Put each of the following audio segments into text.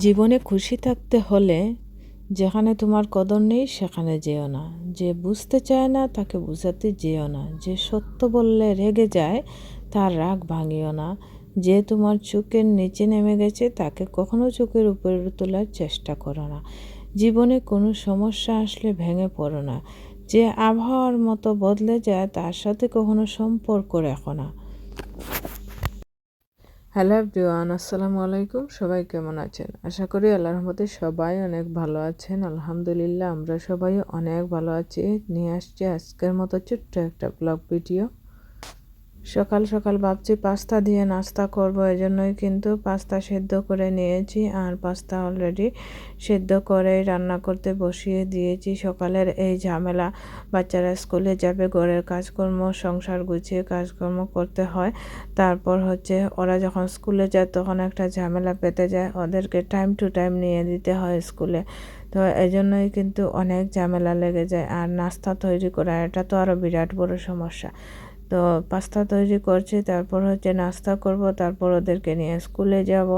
জীবনে খুশি থাকতে হলে যেখানে তোমার কদর নেই সেখানে যেও না। যে বুঝতে চায় না তাকে বুঝাতে যেও না। যে সত্য বললে রেগে যায় তার রাগ ভাঙিও না। যে তোমার চোখের নিচে নেমে গেছে তাকে কখনো চোখের উপরে তোলার চেষ্টা করো না। জীবনে কোনো সমস্যা আসলে ভেঙে পড়ো না। যে আবহাওয়ার মতো বদলে যায় তার সাথে কখনো সম্পর্ক রেখো না। হ্যালো এভরিওয়ান, আসসালামু আলাইকুম। সবাই কেমন আছেন? আশা করি আল্লাহর রহমতে সবাই অনেক ভালো আছেন। আলহামদুলিল্লাহ আমরা সবাই অনেক ভালো আছি। নিয়ে আসছি আজকের মতো ছোট্ট একটা ব্লগ ভিডিও। সকাল সকাল ভাবছি পাস্তা দিয়ে নাস্তা করব, এজন্যই কিন্তু পাস্তা সেদ্ধ করে নিয়েছি। আর পাস্তা অলরেডি সেদ্ধ করে রান্না করতে বসিয়ে দিয়েছি। সকালের এই ঝামেলা, বাচ্চারা স্কুলে যাবে, ঘরের কাজকর্ম, সংসার গুছিয়ে কাজকর্ম করতে হয়। তারপর হচ্ছে ওরা যখন স্কুলে যায় তখন একটা ঝামেলা পেতে যায়, ওদেরকে টাইম টু টাইম নিয়ে দিতে হয় স্কুলে। তো এজন্যই কিন্তু অনেক ঝামেলা লেগে যায়। আর নাস্তা তৈরি করা এটা তো আরও বিরাট বড় সমস্যা। তো পাস্তা তৈরি করছি, তারপর হচ্ছে নাস্তা করব, তারপর ওদেরকে নিয়ে স্কুলে যাব।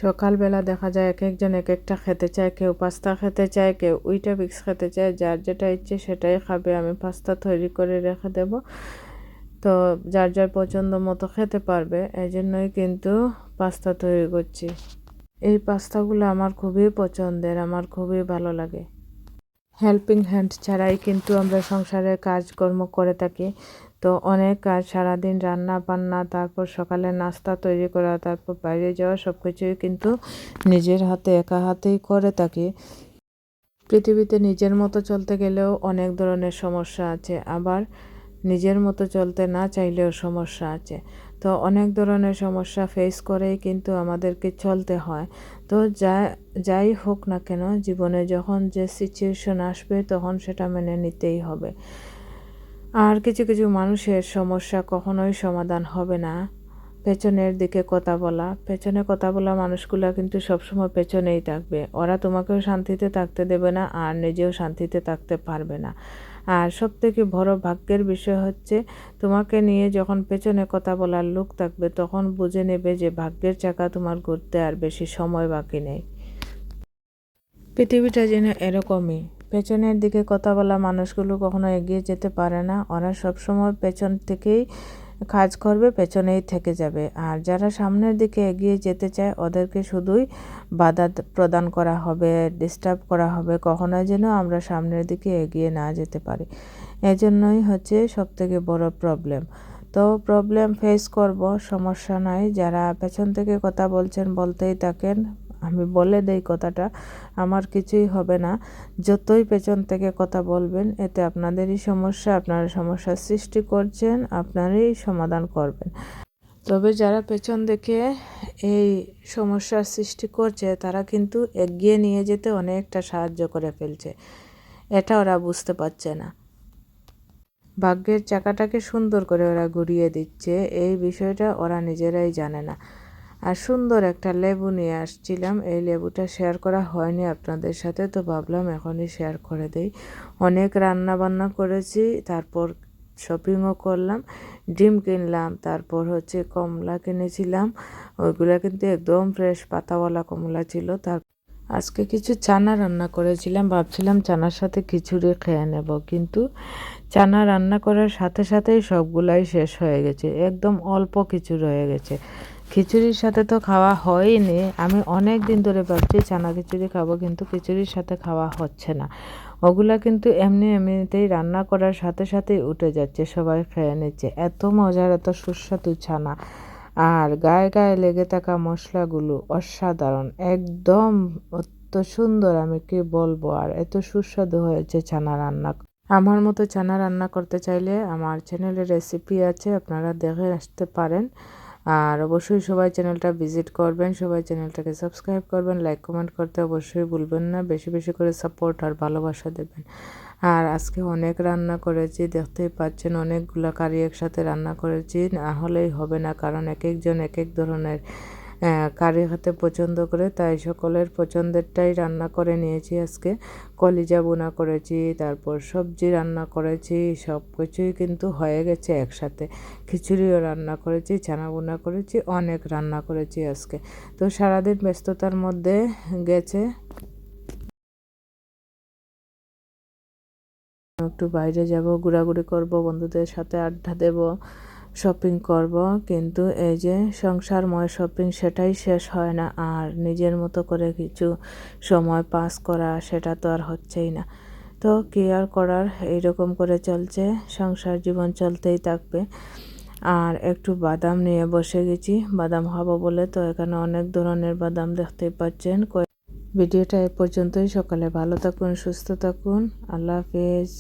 সকালবেলা দেখা যায় এক একজন এক একটা খেতে চায়, কেউ পাস্তা খেতে চায়, কেউ উইটাবিক্স খেতে চায়। যার যেটা ইচ্ছে সেটাই খাবে। আমি পাস্তা তৈরি করে রেখে দেব, তো যার যার পছন্দ মতো খেতে পারবে। এই জন্যই কিন্তু পাস্তা তৈরি করছি। এই পাস্তাগুলো আমার খুবই পছন্দের, আমার খুবই ভালো লাগে। হেল্পিং হ্যান্ড ছাড়াই কিন্তু আমরা সংসারের কাজকর্ম করে থাকি। তো অনেক কাজ, সারাদিন রান্না বান্না, তারপর সকালে নাস্তা তৈরি করা, তারপর বাইরে যাওয়া, সব কিছুই কিন্তু নিজের হাতে একা হাতেই করে থাকি। পৃথিবীতে নিজের মতো চলতে গেলেও অনেক ধরনের সমস্যা আছে, আবার নিজের মতো চলতে না চাইলেও সমস্যা আছে। তো অনেক ধরনের সমস্যা ফেস করেই কিন্তু আমাদেরকে চলতে হয়। তো যাই হোক না কেন, জীবনে যখন যে সিচুয়েশন আসবে তখন সেটা মেনে নিতেই হবে। আর কিছু কিছু মানুষের সমস্যা কখনোই সমাধান হবে না পেছনের দিকে কথা বলা। পেছনে কথা বলা মানুষগুলা কিন্তু সবসময় পেছনেই থাকবে। ওরা তোমাকেও শান্তিতে থাকতে দেবে না, আর নিজেও শান্তিতে থাকতে পারবে না। আর সবথেকে বড় ভাগ্যের বিষয় হচ্ছে, তোমাকে নিয়ে যখন পেছনে কথা বলার লোক থাকবে তখন বুঝে নেবে যে ভাগ্যের চাকা তোমার ঘুরতে আর বেশি সময় বাকি নেই। পৃথিবীটা যেন এরকমই। পেছনের দিকে কথা বলা মানুষগুলো কখনো এগিয়ে যেতে পারে না। ওরা সবসময় পেছন থেকেই কাজ করবে, পেছনেই থেকে যাবে। আর যারা সামনের দিকে এগিয়ে যেতে চায় ওদেরকে শুধুই বাধা প্রদান করা হবে, ডিস্টার্ব করা হবে, কখনোই যেন আমরা সামনের দিকে এগিয়ে না যেতে পারি। এজন্যই হচ্ছে সবথেকে বড় প্রবলেম। তো প্রবলেম ফেস করব, সমস্যা নাই। যারা পেছন থেকে কথা বলছেন বলতেই থাকেন, আমি বলে দেই কথাটা, আমার কিছুই হবে না। যতই পেছন থেকে কথা বলবেন এতে আপনাদেরই সমস্যা, আপনারা সমস্যার সৃষ্টি করছেন, আপনারই সমাধান করবেন। তবে যারা পেছন থেকে এই সমস্যার সৃষ্টি করছে তারা কিন্তু এগিয়ে নিয়ে যেতে অনেকটা সাহায্য করে ফেলছে, এটা ওরা বুঝতে পারছে না। ভাগ্যের চাকাটাকে সুন্দর করে ওরা ঘুরিয়ে দিচ্ছে, এই বিষয়টা ওরা নিজেরাই জানে না। আর সুন্দর একটা লেবু নিয়ে আসছিলাম, এই লেবুটা শেয়ার করা হয়নি আপনাদের সাথে, তো ভাবলাম এখনই শেয়ার করে দেই। অনেক রান্না বান্না করেছি, তারপর শপিংও করলাম, ডিম কিনলাম, তারপর হচ্ছে কমলা কিনেছিলাম। ওইগুলো কিন্তু একদম ফ্রেশ পাতাওয়ালা কমলা ছিল। আজকে কিছু চানা রান্না করেছিলাম, ভাবছিলাম চানার সাথে খিচুড়ি খেয়ে নেব, কিন্তু চানা রান্না করার সাথে সাথেই সবগুলাই শেষ হয়ে গেছে, একদম অল্প কিছু রয়ে গেছে। খিচুড়ির সাথে তো খাওয়া হয়নি। আমি অনেক দিন ধরে ভাবছি চানা খিচুড়ি খাবো, কিন্তু খিচুড়ির সাথে খাওয়া হচ্ছে না। ওগুলা কিন্তু এমনিতেই রান্না করার সাথে সাথেই উঠে যাচ্ছে, সবাই খেয়ে নিচ্ছে। এত মজার, এত সুস্বাদু ছানা, আর গায়ে গায়ে লেগে থাকা মশলাগুলো অসাধারণ, একদম অত সুন্দর, আমি কি বলবো। আর এত সুস্বাদু হয়েছে ছানা রান্না। আমার মতো চানা রান্না করতে চাইলে আমার চ্যানেলে রেসিপি আছে, আপনারা দেখে আসতে পারেন। আর অবশ্যই সবাই চ্যানেলটা ভিজিট করবেন, সবাই চ্যানেলটাকে সাবস্ক্রাইব করবেন, লাইক কমেন্ট করতে অবশ্যই ভুলবেন না। বেশি বেশি করে সাপোর্ট আর ভালোবাসা দেবেন। আর আজকে অনেক রান্না করেছি, দেখতেই পাচ্ছেন অনেকগুলা কারি একসাথে রান্না করেছি, না হলেই হবে না, কারণ এক একজন এক এক ধরনের কারি খেতে পছন্দ করে, তাই সকলের পছন্দেরটাই রান্না করে নিয়েছি আজকে। কলিজা বোনা করেছি, তারপর সবজি রান্না করেছি, সব কিছুই কিন্তু হয়ে গেছে একসাথে। খিচুড়িও রান্না করেছি, ছানা বোনা করেছি, অনেক রান্না করেছি আজকে। তো সারাদিন ব্যস্ততার মধ্যে গেছে। একটু বাইরে যাব, ঘোরাঘুরি করব, বন্ধুদের সাথে আড্ডা দেব, শপিং করব, কিন্তু এই যে সংসারময় শপিং সেটাই শেষ হয় না। আর নিজের মতো করে কিছু সময় পাস করা সেটা তো আর হচ্ছেই না। তো কি আর করার, এইরকম করে চলছে, সংসার জীবন চলতেই থাকবে। আর একটু বাদাম নিয়ে বসে গেছি, বাদাম খাবো বলে। তো এখানে অনেক ধরনের বাদাম দেখতেই পাচ্ছেন। ভিডিওটা এ পর্যন্তই। সকালে ভালো থাকুন, সুস্থ থাকুন, আল্লাহ হাফেজ।